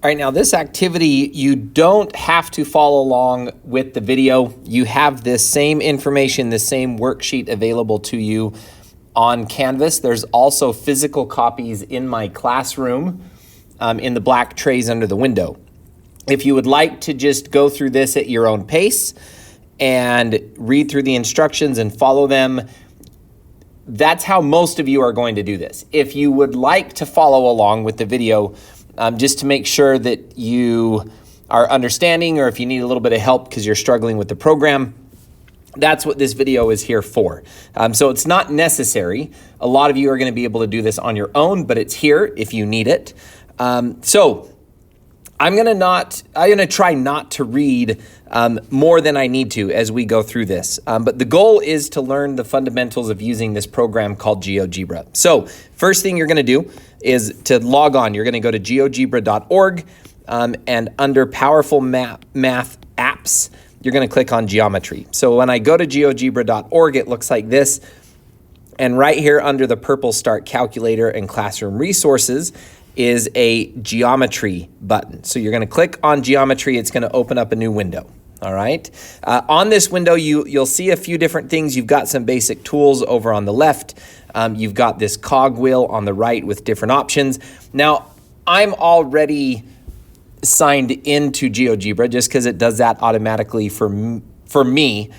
All right, now this activity, you don't have to follow along with the video. You have this same information, the same worksheet available to you on Canvas. There's also physical copies in my classroom in the black trays under the window. If you would like to just go through this at your own pace and read through the instructions and follow them, that's how most of you are going to do this. If you would like to follow along with the video, just to make sure that you are understanding, or if you need a little bit of help because you're struggling with the program, that's what this video is here for. So it's not necessary. A lot of you are going to be able to do this on your own, but it's here if you need it. So I'm going to try not to read more than I need to as we go through this. But the goal is to learn the fundamentals of using this program called GeoGebra. So first thing you're going to do is to log on. You're going to go to geogebra.org and under Powerful Math Apps, you're going to click on Geometry. So when I go to geogebra.org, it looks like this. And right here under the purple Start Calculator and Classroom Resources is a Geometry button. So you're going to click on Geometry. It's going to open up a new window. All right. On this window, you'll see a few different things. You've got some basic tools over on the left. You've got this cog wheel on the right with different options. Now, I'm already signed into GeoGebra just because it does that automatically for me.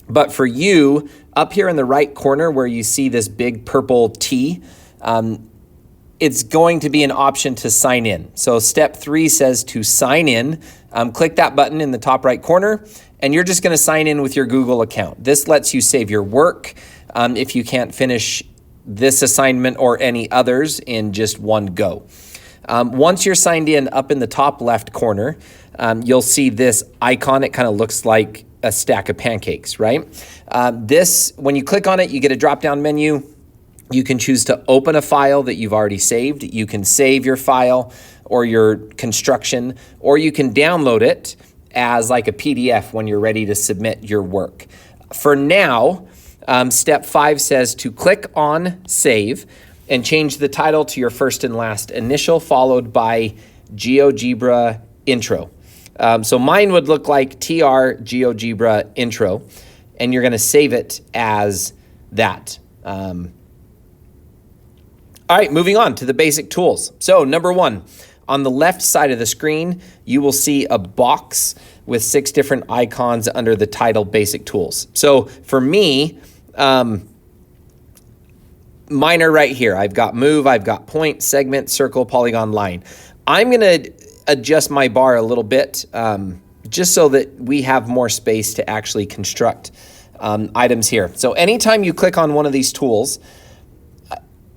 But for you, up here in the right corner where you see this big purple T, it's going to be an option to sign in. So step 3 says to sign in. Click that button in the top right corner, and you're just going to sign in with your Google account. This lets you save your work if you can't finish this assignment or any others in just one go. Once you're signed in, up in the top left corner, you'll see this icon. It kind of looks like a stack of pancakes, right? When you click on it, you get a drop-down menu. You can choose to open a file that you've already saved. You can save your file or your construction, or you can download it as like a PDF when you're ready to submit your work. For now, step 5 says to click on Save and change the title to your first and last initial followed by GeoGebra Intro. So mine would look like TR GeoGebra Intro, and you're going to save it as that. All right, moving on to the basic tools. So number 1, on the left side of the screen, you will see a box with 6 different icons under the title Basic Tools. So for me, mine are right here. I've got Move, I've got Point, Segment, Circle, Polygon, Line. I'm going to adjust my bar a little bit just so that we have more space to actually construct items here. So anytime you click on one of these tools,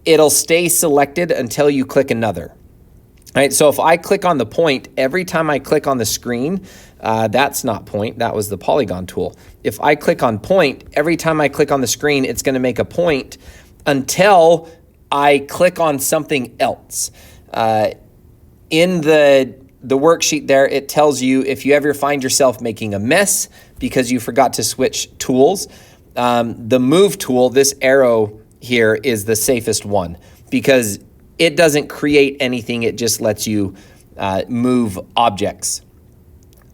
it'll stay selected until you click another. All right, so if I click on the point, every time I click on the screen, that's not point, that was the polygon tool. If I click on point, every time I click on the screen, it's gonna make a point until I click on something else. In the worksheet there, it tells you if you ever find yourself making a mess because you forgot to switch tools, the move tool, this arrow here, is the safest one because it doesn't create anything. It just lets you move objects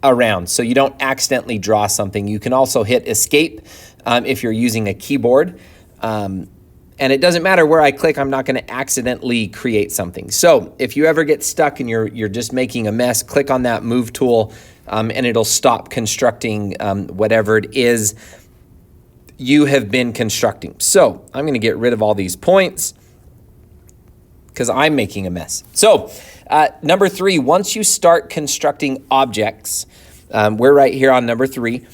around so you don't accidentally draw something. You can also hit escape if you're using a keyboard. And it doesn't matter where I click, I'm not going to accidentally create something. So if you ever get stuck and you're just making a mess, click on that move tool and it'll stop constructing whatever it is you have been constructing. So I'm going to get rid of all these points because I'm making a mess. So number 3, once you start constructing objects, we're right here on number 3.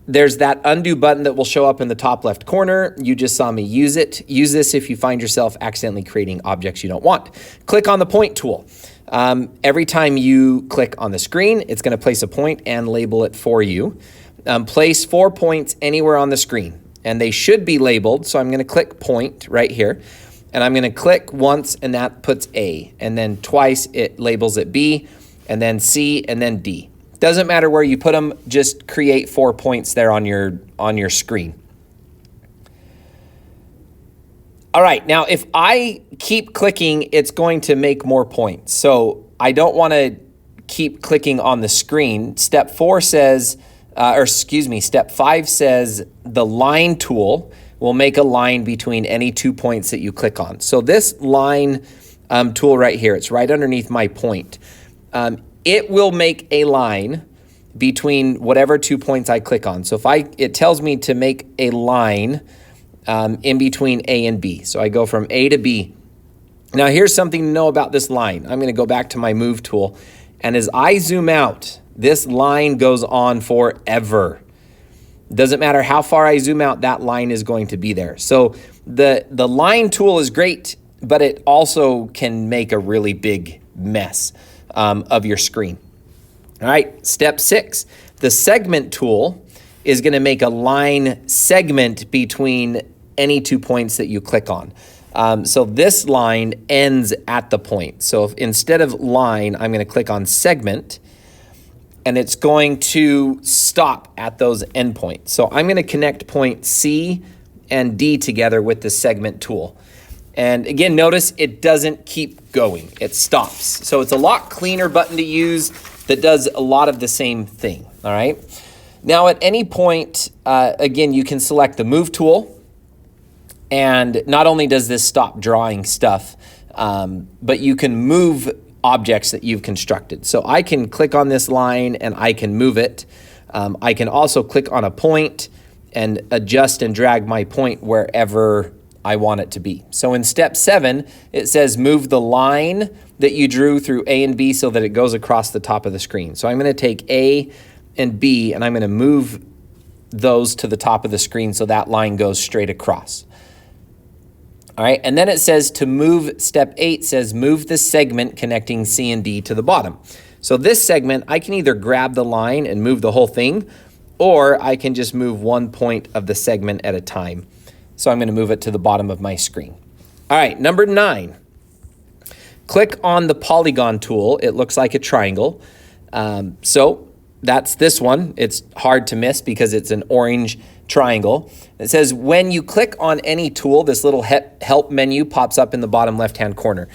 There's that undo button that will show up in the top left corner. You just saw me use it. Use this if you find yourself accidentally creating objects you don't want. Click on the point tool. Every time you click on the screen, it's going to place a point and label it for you. Place 4 points anywhere on the screen, and they should be labeled. So I'm going to click point right here, and I'm going to click once, and that puts A, and then twice it labels it B, and then C, and then D. Doesn't matter where you put them, just create 4 points there on your screen. All right, now if I keep clicking, it's going to make more points. So I don't want to keep clicking on the screen. Step 4 says, step 5 says the line tool will make a line between any 2 points that you click on. So this line tool right here, it's right underneath my point. It will make a line between whatever 2 points I click on. So it tells me to make a line in between A and B. So I go from A to B. Now here's something to know about this line. I'm going to go back to my move tool. And as I zoom out, this line goes on forever. Doesn't matter how far I zoom out, that line is going to be there. So the line tool is great, but it also can make a really big mess of your screen. All right, step 6. The segment tool is going to make a line segment between any 2 points that you click on. So this line ends at the point. So if instead of line, I'm going to click on segment, and it's going to stop at those endpoints. So I'm going to connect point C and D together with the segment tool. And again, notice it doesn't keep going. It stops. So it's a lot cleaner button to use that does a lot of the same thing. All right. Now at any point, again, you can select the move tool. And not only does this stop drawing stuff, but you can move objects that you've constructed. So I can click on this line and I can move it. I can also click on a point and adjust and drag my point wherever I want it to be. So in step 7, it says move the line that you drew through A and B so that it goes across the top of the screen. So I'm going to take A and B and I'm going to move those to the top of the screen so that line goes straight across. All right, and then it says to move, step 8 says move the segment connecting C and D to the bottom. So this segment, I can either grab the line and move the whole thing, or I can just move 1 point of the segment at a time. So I'm going to move it to the bottom of my screen. All right, number 9. Click on the polygon tool. It looks like a triangle. So that's this one. It's hard to miss because it's an orange triangle. It says when you click on any tool, this little help menu pops up in the bottom left-hand corner.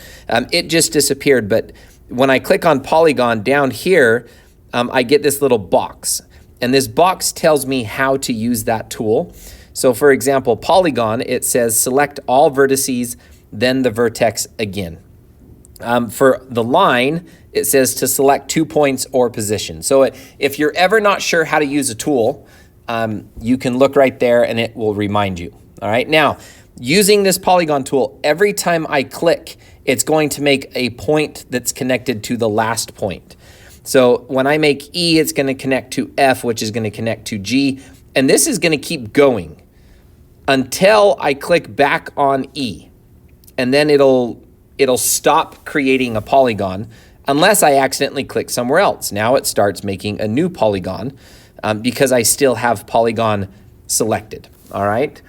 It just disappeared, but when I click on polygon down here, I get this little box. And this box tells me how to use that tool. So for example, polygon, it says select all vertices, then the vertex again. For the line, it says to select 2 points or position. So if you're ever not sure how to use a tool, you can look right there and it will remind you. All right. Now, using this polygon tool, every time I click, it's going to make a point that's connected to the last point. So when I make E, it's going to connect to F, which is going to connect to G. And this is going to keep going until I click back on E. And then it'll stop creating a polygon unless I accidentally click somewhere else. Now it starts making a new polygon because I still have polygon selected. All right.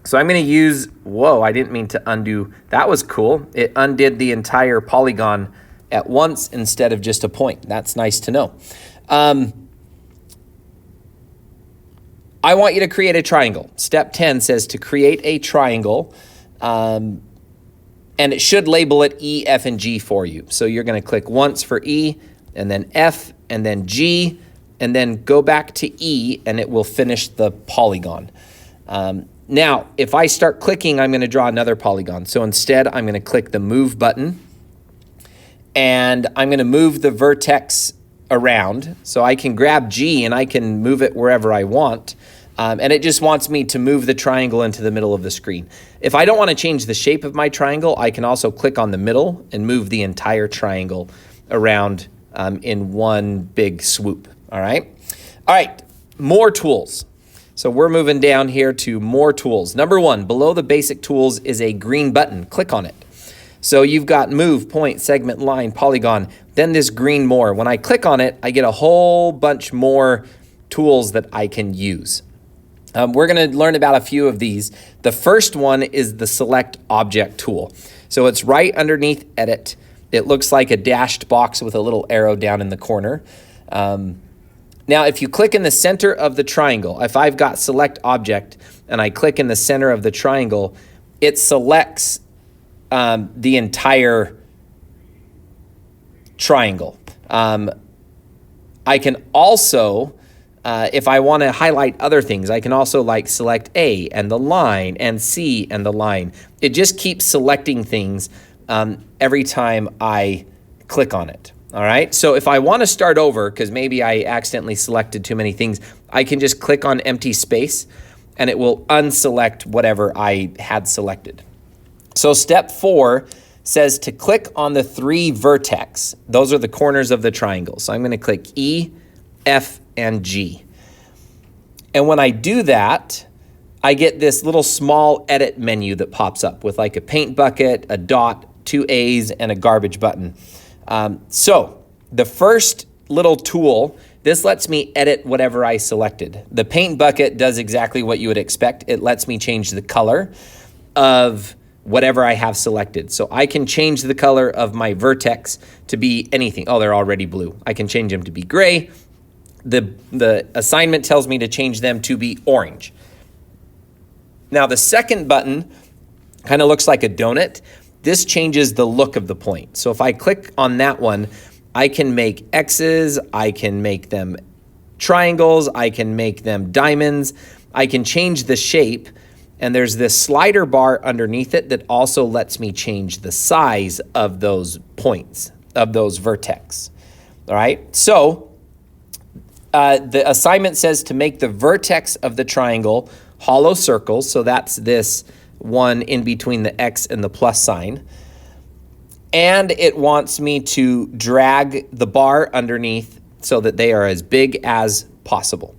So I'm going to use, whoa, I didn't mean to undo. That was cool. It undid the entire polygon at once instead of just a point. That's nice to know. I want you to create a triangle. Step 10 says to create a triangle, and it should label it E, F, and G for you. So you're going to click once for E, and then F, and then G, and then go back to E, and it will finish the polygon. Now, if I start clicking, I'm going to draw another polygon. So instead, I'm going to click the Move button, and I'm going to move the vertex around. So I can grab G, and I can move it wherever I want. And it just wants me to move the triangle into the middle of the screen. If I don't want to change the shape of my triangle, I can also click on the middle and move the entire triangle around in one big swoop. All right. All right. More tools. So we're moving down here to more tools. Number 1, below the basic tools is a green button. Click on it. So you've got move, point, segment, line, polygon, then this green more. When I click on it, I get a whole bunch more tools that I can use. We're going to learn about a few of these. The first one is the Select Object tool. So it's right underneath Edit. It looks like a dashed box with a little arrow down in the corner. Now, if you click in the center of the triangle, if I've got Select Object and I click in the center of the triangle, it selects the entire triangle. I can also, if I want to highlight other things, I can also like select A and the line and C and the line. It just keeps selecting things every time I click on it. All right, so if I want to start over, because maybe I accidentally selected too many things, I can just click on empty space and it will unselect whatever I had selected. So step 4 says to click on the 3 vertex. Those are the corners of the triangle. So I'm going to click E, F, and G. And when I do that, I get this little small edit menu that pops up with like a paint bucket, a dot, 2 A's, and a garbage button. So the first little tool, this lets me edit whatever I selected. The paint bucket does exactly what you would expect. It lets me change the color of whatever I have selected. So I can change the color of my vertex to be anything. Oh, they're already blue. I can change them to be gray. The assignment tells me to change them to be orange. Now the second button kind of looks like a donut. This changes the look of the point. So if I click on that one, I can make X's, I can make them triangles, I can make them diamonds, I can change the shape, and there's this slider bar underneath it that also lets me change the size of those points, of those vertex. All right, so the assignment says to make the vertex of the triangle hollow circles, so that's this one in between the X and the plus sign. And it wants me to drag the bar underneath so that they are as big as possible.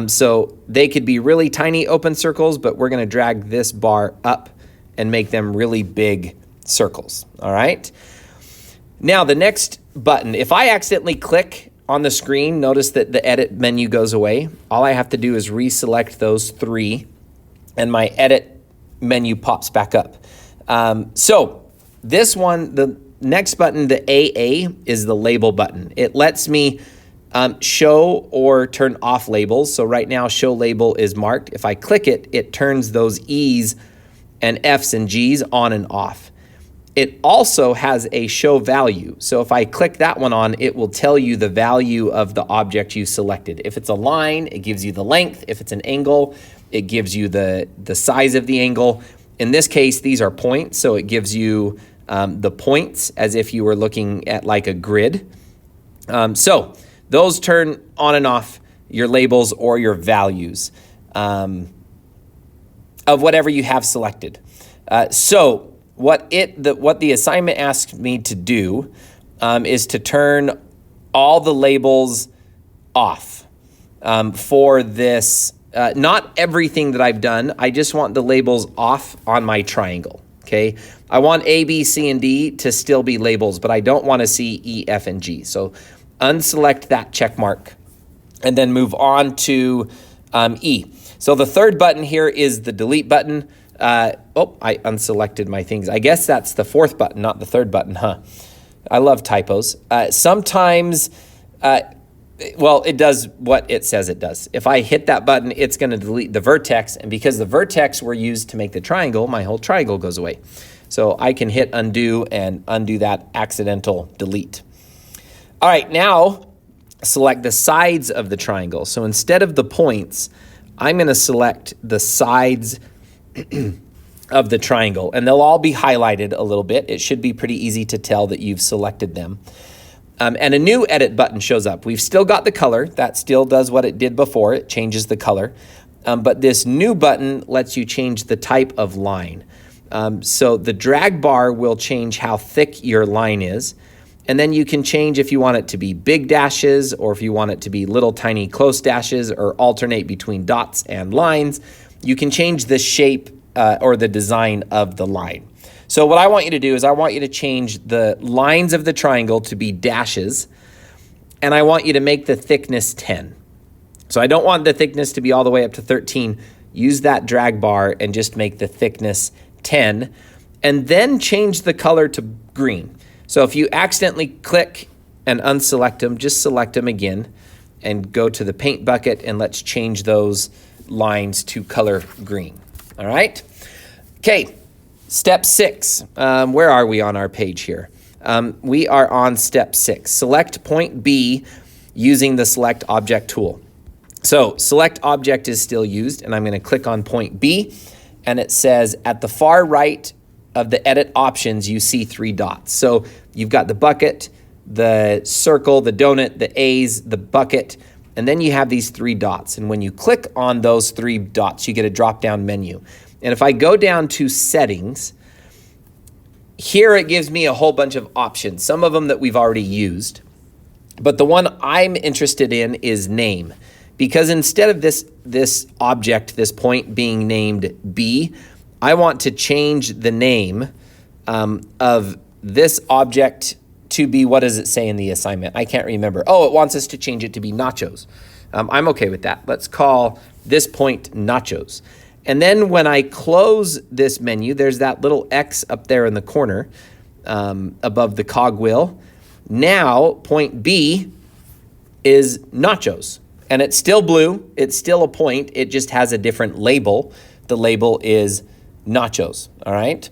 So they could be really tiny open circles, but we're going to drag this bar up and make them really big circles. All right. Now the next button, if I accidentally click on the screen, notice that the edit menu goes away. All I have to do is reselect those 3 and my edit menu pops back up. So this one, the next button, the AA, is the label button. It lets me show or turn off labels. So right now, show label is marked. If I click it, it turns those E's and F's and G's on and off. It also has a show value. So if I click that one on, it will tell you the value of the object you selected. If it's a line, it gives you the length. If it's an angle, it gives you the size of the angle. In this case, these are points, so it gives you the points as if you were looking at like a grid. So those turn on and off your labels or your values of whatever you have selected. So what the assignment asked me to do is to turn all the labels off for this. Not everything that I've done. I just want the labels off on my triangle, okay? I want A, B, C, and D to still be labels, but I don't want to see E, F, and G. So unselect that check mark and then move on to E. So the third button here is the delete button. I unselected my things. I guess that's the 4th button, not the 3rd button, huh? I love typos. Sometimes... well, it does what it says it does. If I hit that button, it's going to delete the vertex. And because the vertex were used to make the triangle, my whole triangle goes away. So I can hit undo and undo that accidental delete. All right, now select the sides of the triangle. So instead of the points, I'm going to select the sides of the triangle. And they'll all be highlighted a little bit. It should be pretty easy to tell that you've selected them. And a new edit button shows up. We've still got the color. That still does what it did before. It changes the color. But this new button lets you change the type of line. So the drag bar will change how thick your line is. And then you can change if you want it to be big dashes or if you want it to be little tiny close dashes or alternate between dots and lines. You can change the shape or the design of the line. So what I want you to do is I want you to change the lines of the triangle to be dashes, and I want you to make the thickness 10. So I don't want the thickness to be all the way up to 13. Use that drag bar and just make the thickness 10, and then change the color to green. So if you accidentally click and unselect them, just select them again and go to the paint bucket, and let's change those lines to color green. All right? Okay. Step 6, where are we on our page here? We are on step 6. Select point B using the Select Object tool. So Select Object is still used, and I'm going to click on point B, and it says at the far right of the edit options, you see 3 dots. So you've got the bucket, the circle, the donut, the A's, the bucket, and then you have these 3 dots. And when you click on those 3 dots, you get a drop-down menu. And if I go down to settings, here it gives me a whole bunch of options, some of them that we've already used. But the one I'm interested in is name. Because instead of this object, this point being named B, I want to change the name of this object to be, what does it say in the assignment? I can't remember. Oh, it wants us to change it to be nachos. I'm okay with that. Let's call this point nachos. And then when I close this menu, there's that little X up there in the corner above the cogwheel. Now, point B is nachos. And it's still blue. It's still a point. It just has a different label. The label is nachos, all right?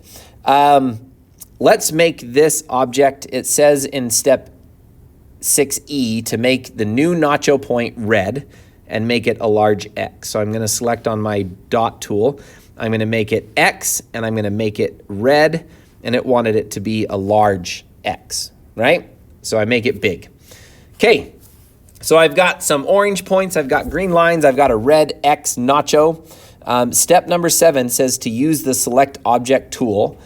Let's make this object, it says in step 6E to make the new nacho point red and make it a large X. So I'm going to select on my dot tool. I'm going to make it X, and I'm going to make it red, and it wanted it to be a large X, right? So I make it big. Okay, so I've got some orange points, I've got green lines, I've got a red X nacho. Step number 7 says to use the Select Object tool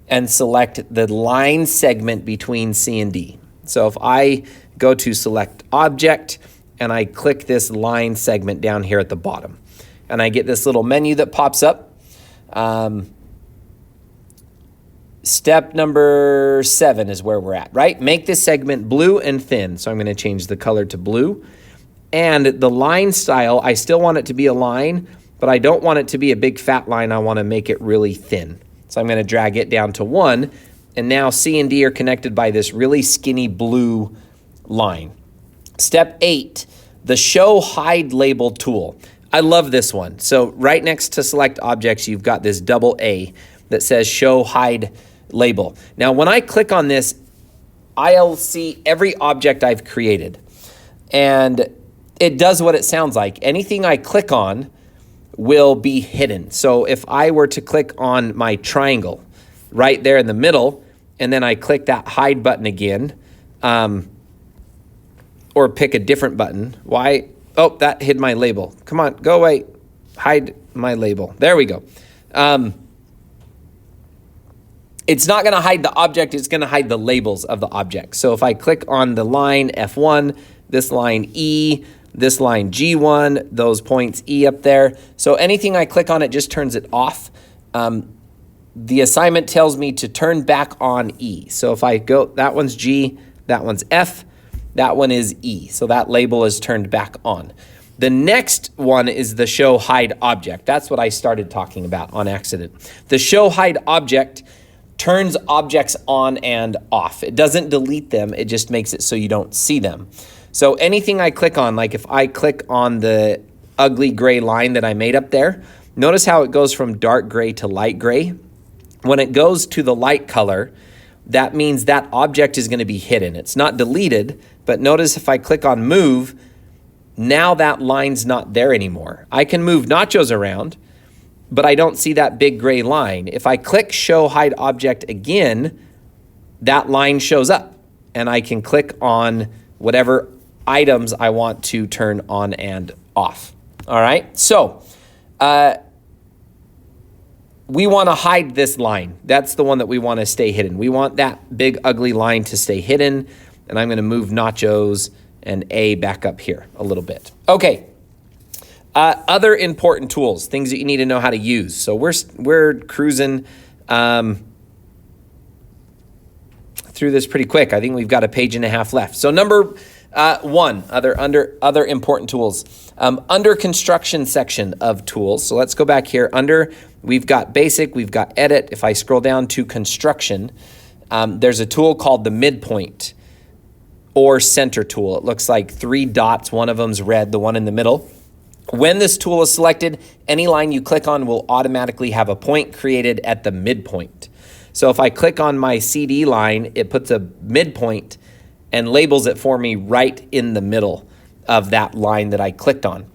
and select the line segment between C and D. So if I go to Select Object and I click this line segment down here at the bottom, and I get this little menu that pops up. Step number 7 is where we're at, right? Make this segment blue and thin. So I'm going to change the color to blue. And the line style, I still want it to be a line, but I don't want it to be a big fat line. I want to make it really thin. So I'm going to drag it down to 1. And now C and D are connected by this really skinny blue line. Step 8, the Show Hide Label tool. I love this one. So right next to Select Objects, you've got this double A that says Show Hide Label. Now, when I click on this, I'll see every object I've created. And it does what it sounds like. Anything I click on will be hidden. So if I were to click on my triangle right there in the middle, and then I click that hide button again, or pick a different button, why? Oh, that hid my label. Come on, go away. Hide my label. There we go. It's not going to hide the object. It's going to hide the labels of the object. So if I click on the line F1, this line E, this line G1, those points E up there. So anything I click on, it just turns it off. The assignment tells me to turn back on E. So if I go, that one's G, that one's F, that one is E. So that label is turned back on. The next one is the Show Hide Object. That's what I started talking about on accident. The Show Hide Object turns objects on and off. It doesn't delete them. It just makes it so you don't see them. So anything I click on, like if I click on the ugly gray line that I made up there, notice how it goes from dark gray to light gray. When it goes to the light color, that means that object is going to be hidden. It's not deleted, but notice if I click on move, now that line's not there anymore. I can move nachos around, but I don't see that big gray line. If I click Show Hide Object again, that line shows up, and I can click on whatever items I want to turn on and off. All right, so we want to hide this line. That's the one that we want to stay hidden. We want that big ugly line to stay hidden, and I'm going to move nachos and A back up here a little bit. Okay. Other important tools, things that you need to know how to use. So we're cruising through this pretty quick. I think we've got a page and a half left. So number 1, other important tools. Under construction section of tools. So let's go back here. We've got basic, we've got edit. If I scroll down to construction, there's a tool called the midpoint or center tool. It looks like 3 dots. One of them's red, the one in the middle. When this tool is selected, any line you click on will automatically have a point created at the midpoint. So if I click on my CD line, it puts a midpoint and labels it for me right in the middle of that line that I clicked on.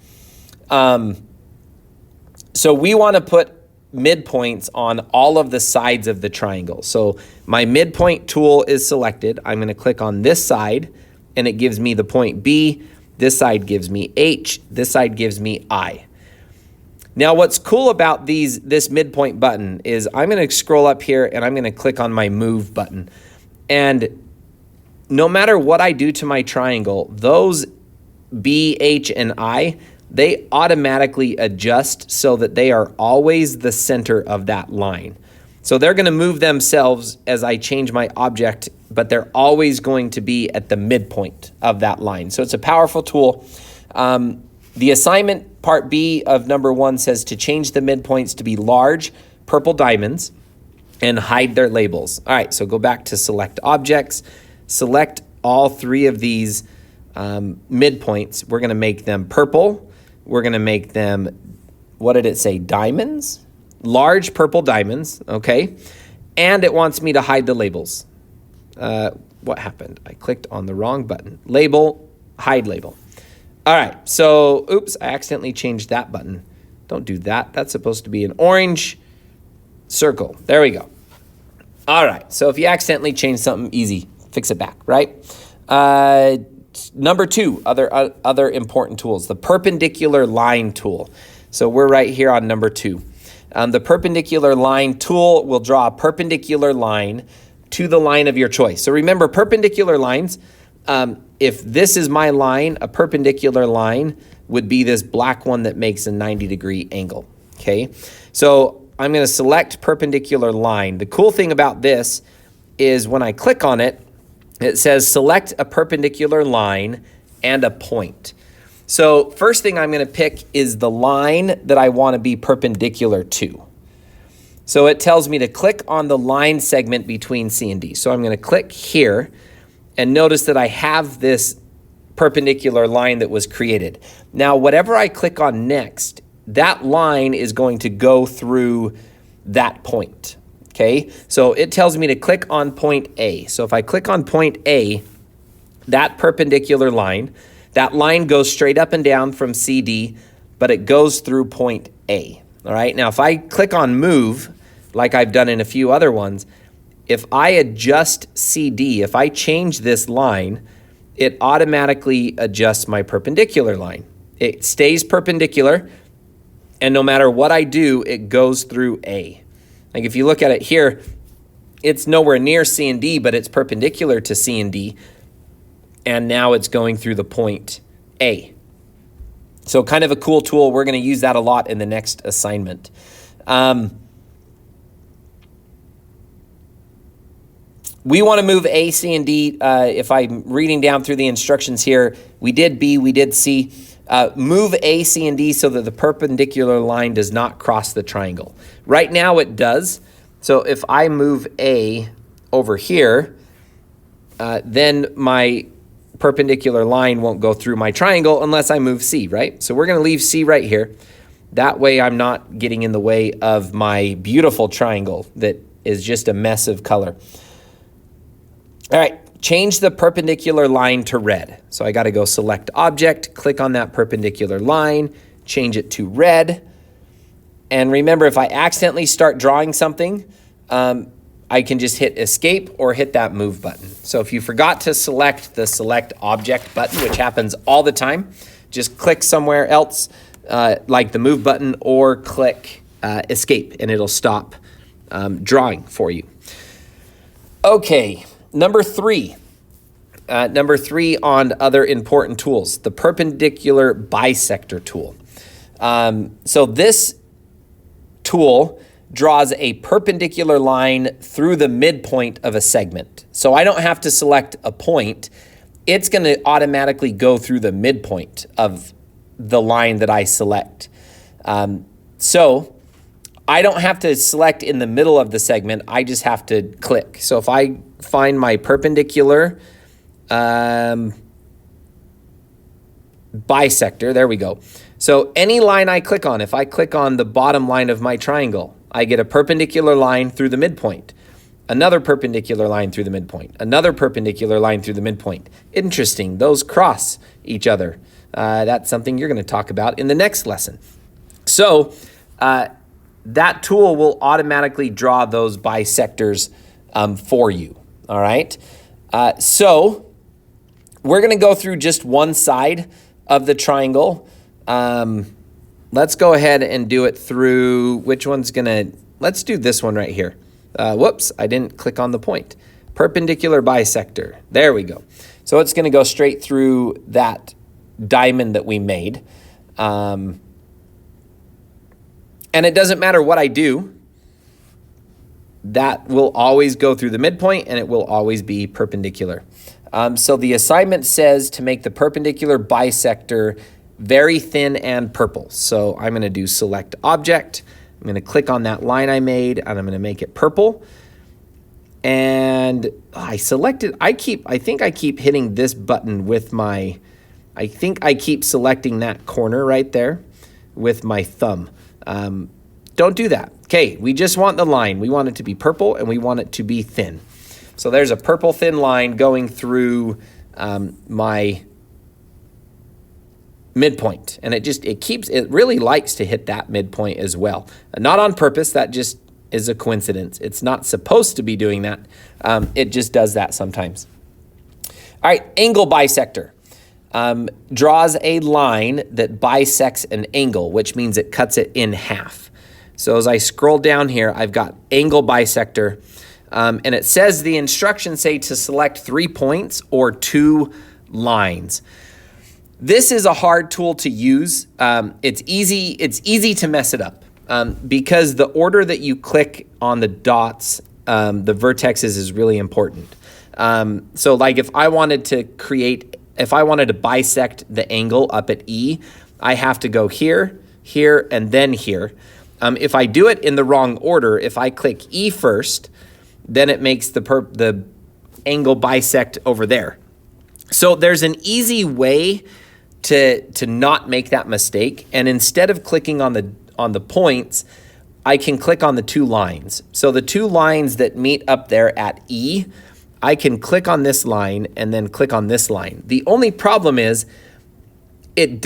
So we want to put midpoints on all of the sides of the triangle. So my midpoint tool is selected. I'm going to click on this side, and it gives me the point B. This side gives me H. This side gives me I. Now, what's cool about this midpoint button is I'm going to scroll up here, and I'm going to click on my Move button. And no matter what I do to my triangle, those B, H, and I, they automatically adjust so that they are always the center of that line. So they're going to move themselves as I change my object, but they're always going to be at the midpoint of that line. So it's a powerful tool. The assignment part B of number 1 says to change the midpoints to be large purple diamonds and hide their labels. All right, so go back to select objects, select all 3 of these midpoints. We're going to make them purple. We're going to make them, what did it say, diamonds? Large purple diamonds, okay? And it wants me to hide the labels. What happened? I clicked on the wrong button. Label, hide label. All right, so, oops, I accidentally changed that button. Don't do that. That's supposed to be an orange circle. There we go. All right, so if you accidentally change something, easy, fix it back, right? Number 2, other important tools, the perpendicular line tool. So we're right here on number 2. The perpendicular line tool will draw a perpendicular line to the line of your choice. So remember, perpendicular lines, if this is my line, a perpendicular line would be this black one that makes a 90-degree angle, okay? So I'm going to select perpendicular line. The cool thing about this is when I click on it, it says select a perpendicular line and a point. So first thing I'm going to pick is the line that I want to be perpendicular to. So it tells me to click on the line segment between C and D. So I'm going to click here, and notice that I have this perpendicular line that was created. Now, whatever I click on next, that line is going to go through that point. Okay, so it tells me to click on point A. So if I click on point A, that perpendicular line, that line goes straight up and down from CD, but it goes through point A. All right, now if I click on Move, like I've done in a few other ones, if I adjust CD, if I change this line, it automatically adjusts my perpendicular line. It stays perpendicular, and no matter what I do, it goes through A. Like if you look at it here, it's nowhere near C and D, but it's perpendicular to C and D. And now it's going through the point A. So kind of a cool tool. We're going to use that a lot in the next assignment. We want to move A, C, and D. If I'm reading down through the instructions here, we did B, we did C. Move A, C, and D so that the perpendicular line does not cross the triangle. Right now it does. So if I move A over here, then my perpendicular line won't go through my triangle unless I move C, right? So we're going to leave C right here. That way I'm not getting in the way of my beautiful triangle that is just a mess of color. All right. Change the perpendicular line to red. So I got to go select object, click on that perpendicular line, change it to red. And remember, if I accidentally start drawing something, I can just hit escape or hit that move button. So if you forgot to select the select object button, which happens all the time, just click somewhere else like the move button or click escape and it'll stop drawing for you. Okay. Number 3 on other important tools, the perpendicular bisector tool. So this tool draws a perpendicular line through the midpoint of a segment. So I don't have to select a point. It's going to automatically go through the midpoint of the line that I select. So I don't have to select in the middle of the segment. I just have to click. So if I find my perpendicular bisector, there we go. So any line I click on, if I click on the bottom line of my triangle, I get a perpendicular line through the midpoint. Another perpendicular line through the midpoint. Another perpendicular line through the midpoint. Interesting, those cross each other. That's something you're going to talk about in the next lesson. So that tool will automatically draw those bisectors for you, all right? So we're going to go through just one side of the triangle. Let's go ahead and do it through, which one's going to, let's do this one right here. Whoops, I didn't click on the point. Perpendicular bisector. There we go. So it's going to go straight through that diamond that we made. And it doesn't matter what I do, that will always go through the midpoint and it will always be perpendicular. So the assignment says to make the perpendicular bisector very thin and purple. So I'm going to do select object. I'm going to click on that line I made and I'm going to make it purple. And I selected, I think I keep hitting this button with my, I think I keep selecting that corner right there with my thumb. Don't do that. Okay, we just want the line. We want it to be purple and we want it to be thin. So there's a purple thin line going through my midpoint. And it really likes to hit that midpoint as well. Not on purpose, that just is a coincidence. It's not supposed to be doing that. It just does that sometimes. All right, angle bisector. Draws a line that bisects an angle, which means it cuts it in half. So as I scroll down here, I've got angle bisector, and it says the instructions say to select 3 points or 2 lines. This is a hard tool to use. It's easy to mess it up because the order that you click on the dots, the vertexes is really important. So like if I wanted to bisect the angle up at E, I have to go here, here, and then here. If I do it in the wrong order, if I click E first, then it makes the angle bisect over there. So there's an easy way to not make that mistake. And instead of clicking on the points, I can click on the 2 lines. So the 2 lines that meet up there at E, I can click on this line and then click on this line. The only problem is it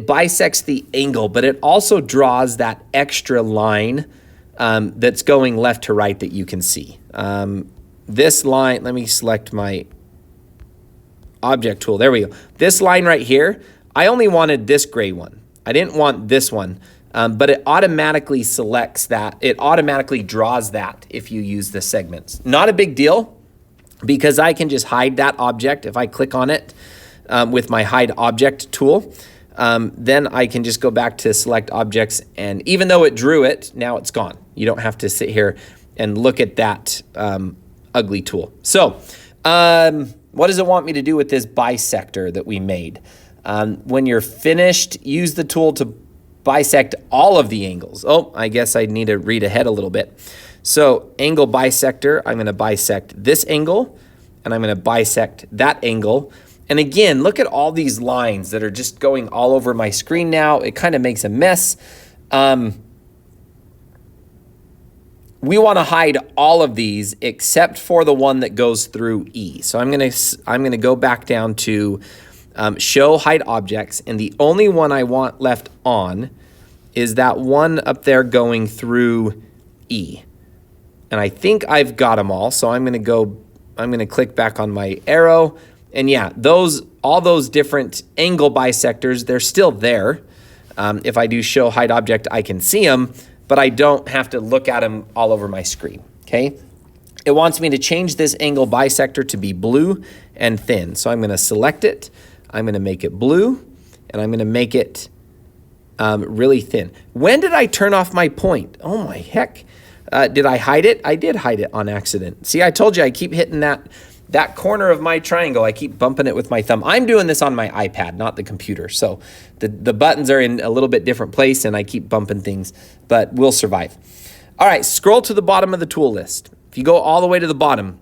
bisects the angle, but it also draws that extra line that's going left to right that you can see. This line, let me select my object tool. There we go. This line right here, I only wanted this gray one. I didn't want this one, but it automatically selects that. It automatically draws that if you use the segments. Not a big deal because I can just hide that object. If I click on it with my hide object tool, then I can just go back to select objects, and even though it drew it, now it's gone. You don't have to sit here and look at that ugly tool. So what does it want me to do with this bisector that we made? When you're finished, use the tool to bisect all of the angles. Oh, I guess I need to read ahead a little bit. So angle bisector, I'm going to bisect this angle, and I'm going to bisect that angle. And again, look at all these lines that are just going all over my screen now. It kind of makes a mess. We want to hide all of these except for the one that goes through E. So I'm going to go back down to show hide objects, and the only one I want left on is that one up there going through E. And I think I've got them all. So I'm going to click back on my arrow. And yeah, all those different angle bisectors, they're still there. If I do show hide object, I can see them, but I don't have to look at them all over my screen, okay? It wants me to change this angle bisector to be blue and thin. So I'm going to select it, I'm going to make it blue, and I'm going to make it really thin. When did I turn off my point? Oh my heck. Did I hide it? I did hide it on accident. See, I told you I keep hitting that corner of my triangle. I keep bumping it with my thumb. I'm doing this on my iPad, not the computer. So the buttons are in a little bit different place and I keep bumping things, but we'll survive. All right, scroll to the bottom of the tool list. If you go all the way to the bottom,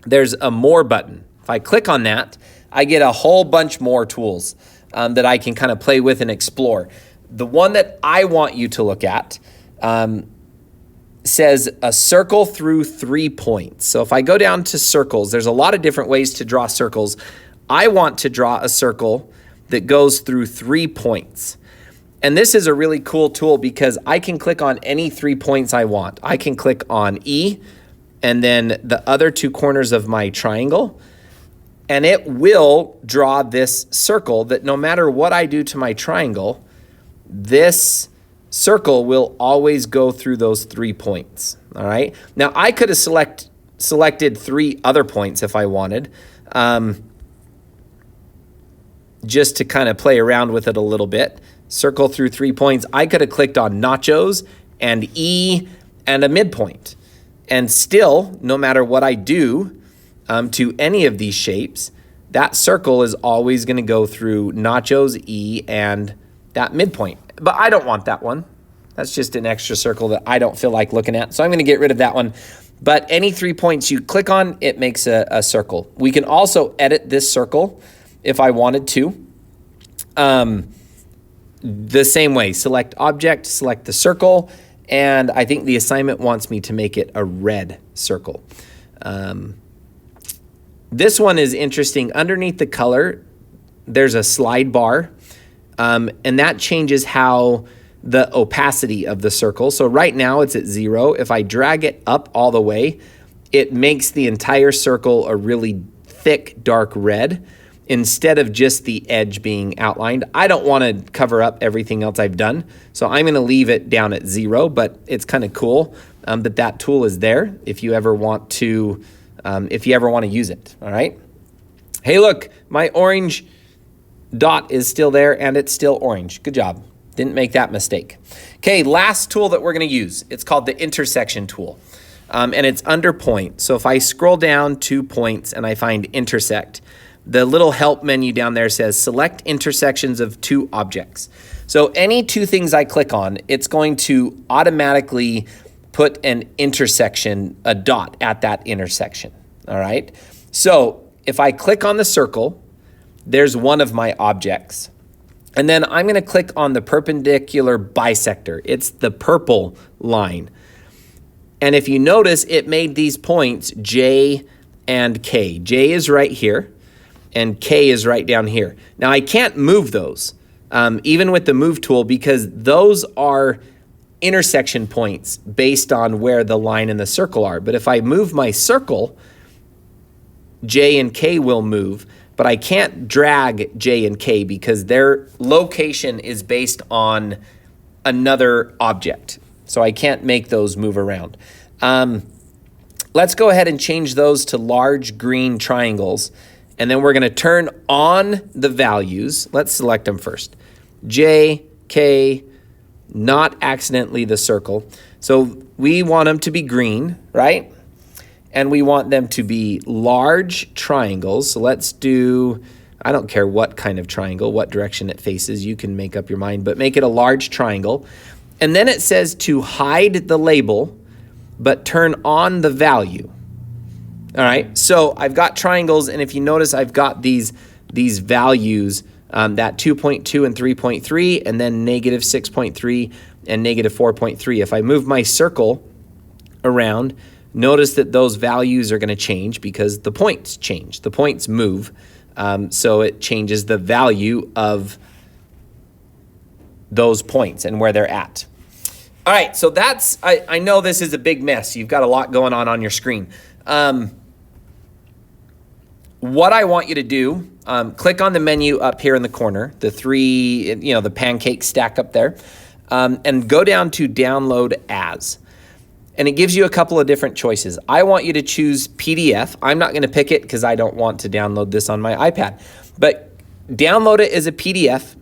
there's a more button. If I click on that, I get a whole bunch more tools that I can kind of play with and explore. The one that I want you to look at says a circle through 3 points. So if I go down to circles, there's a lot of different ways to draw circles. I want to draw a circle that goes through 3 points. And this is a really cool tool because I can click on any 3 points I want. I can click on E and then the other 2 corners of my triangle, and it will draw this circle that no matter what I do to my triangle, this circle will always go through those 3 points, all right? Now, I could have selected 3 other points if I wanted, just to kind of play around with it a little bit. Circle through 3 points. I could have clicked on nachos and E and a midpoint. And still, no matter what I do to any of these shapes, that circle is always going to go through nachos, E, and that midpoint. But I don't want that one. That's just an extra circle that I don't feel like looking at. So I'm going to get rid of that one. But any 3 points you click on, it makes a circle. We can also edit this circle if I wanted to. The same way, select object, select the circle, and I think the assignment wants me to make it a red circle. This one is interesting. Underneath the color, there's a slide bar, and that changes how the opacity of the circle. So right now it's at 0. If I drag it up all the way, it makes the entire circle a really thick, dark red instead of just the edge being outlined. I don't want to cover up everything else I've done, so I'm going to leave it down at 0, but it's kind of cool that tool is there if you ever want to use it, all right? Hey, look, my orange dot is still there, and it's still orange. Good job. Didn't make that mistake. Okay, last tool that we're going to use. It's called the intersection tool, and it's under point. So if I scroll down 2 points and I find intersect, the little help menu down there says select intersections of 2 objects. So any 2 things I click on, it's going to automatically put an intersection, a dot at that intersection, all right? So if I click on the circle, there's one of my objects. And then I'm going to click on the perpendicular bisector. It's the purple line. And if you notice, it made these points J and K. J is right here, and K is right down here. Now, I can't move those, even with the move tool, because those are intersection points based on where the line and the circle are. But if I move my circle, J and K will move, but I can't drag J and K because their location is based on another object. So I can't make those move around. Let's go ahead and change those to large green triangles, and then we're going to turn on the values. Let's select them first. J, K, not accidentally the circle. So we want them to be green, right? And we want them to be large triangles. So let's do, I don't care what kind of triangle, what direction it faces. You can make up your mind, but make it a large triangle. And then it says to hide the label, but turn on the value. All right, so I've got triangles, and if you notice, I've got these values, that 2.2 and 3.3, and then negative 6.3 and negative 4.3. If I move my circle around, notice that those values are going to change because the points change. The points move, so it changes the value of those points and where they're at. All right, so that's, I know this is a big mess. You've got a lot going on your screen. What I want you to do, click on the menu up here in the corner, the 3, the pancake stack up there, and go down to download as. And it gives you a couple of different choices. I want you to choose PDF. I'm not going to pick it because I don't want to download this on my iPad. But download it as a PDF.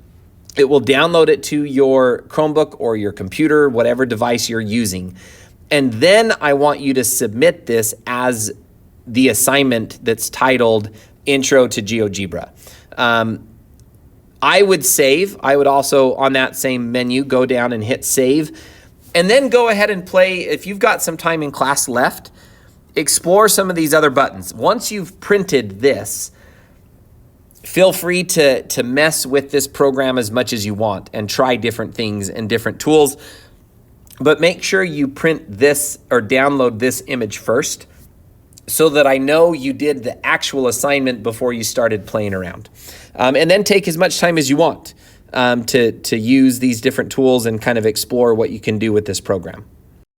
It will download it to your Chromebook or your computer, whatever device you're using. And then I want you to submit this as the assignment that's titled Intro to GeoGebra. I would save. I would also, on that same menu, go down and hit save. And then go ahead and play. If you've got some time in class left, explore some of these other buttons. Once you've printed this, feel free to mess with this program as much as you want and try different things and different tools. But make sure you print this or download this image first so that I know you did the actual assignment before you started playing around. And then take as much time as you want to use these different tools and kind of explore what you can do with this program.